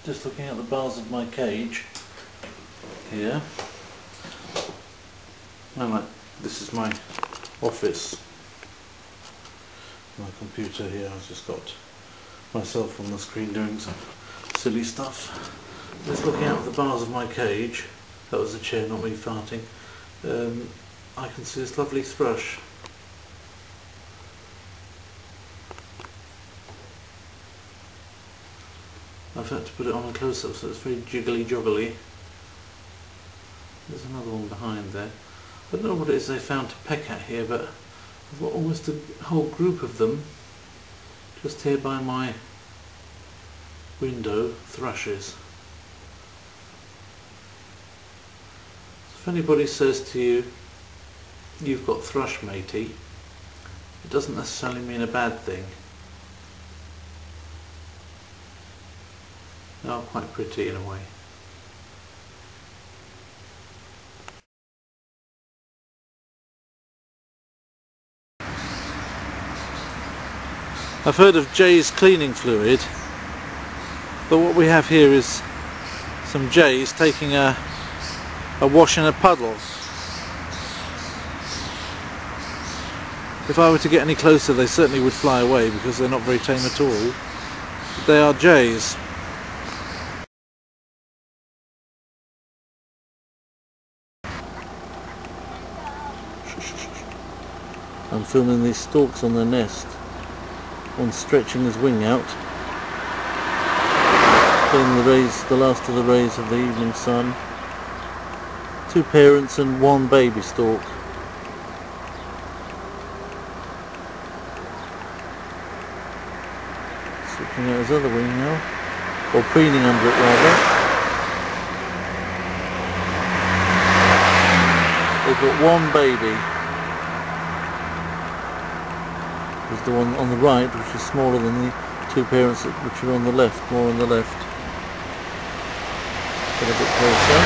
Just looking at the bars of my cage here. This is my office. My computer here. I've just got myself on the screen doing some silly stuff. Just looking out the bars of my cage. That was the chair, not me farting. I can see this lovely thrush. I've had to put it on a close-up so it's very jiggly joggly. There's another one behind there. I don't know what it is they found to peck at here, but I've got almost a whole group of them just here by my window, thrushes. If anybody says to you, you've got thrush matey, it doesn't necessarily mean a bad thing. They are quite pretty in a way. I've heard of Jay's cleaning fluid, but what we have here is some jays taking a wash in a puddle. If I were to get any closer, they certainly would fly away because they're not very tame at all. But they are jays. I'm filming these storks on their nest. One stretching his wing out, getting the last of the rays of the evening sun. Two parents and one baby stork. Switching out his other wing now, or preening under it rather. They've got one baby. There's the one on the right, which is smaller than the two parents which are on the left, more on the left. Get a bit closer.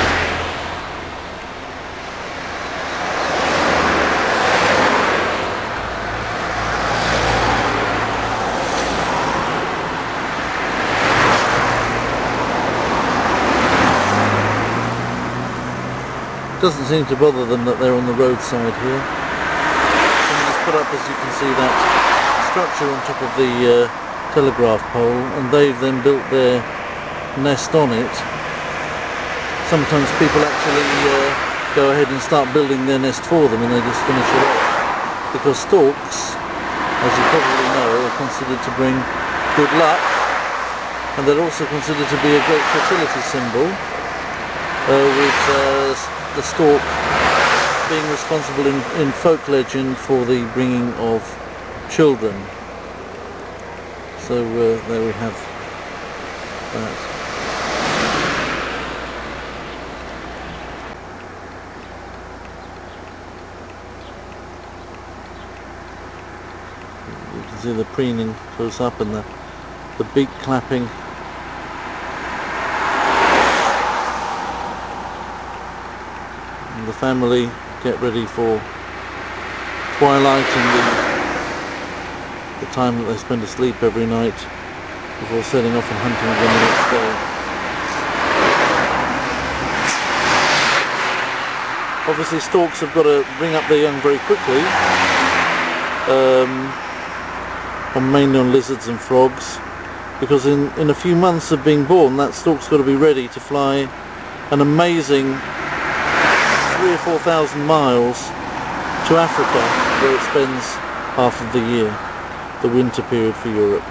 It doesn't seem to bother them that they're on the roadside here. Someone's put up, as you can see, that structure on top of the telegraph pole, and they've then built their nest on it. Sometimes people actually go ahead and start building their nest for them and they just finish it off. Because storks, as you probably know, are considered to bring good luck, and they're also considered to be a great fertility symbol, with the stork being responsible in folk legend for the bringing of children. So there we have that. You can see the preening close up and the beak clapping. And the family get ready for twilight and the time that they spend asleep every night before setting off and hunting again the next day. Obviously storks have got to bring up their young very quickly, mainly on lizards and frogs, because in a few months of being born that stork's got to be ready to fly an amazing 3,000 or 4,000 miles to Africa, where it spends half of the year, the winter period for Europe.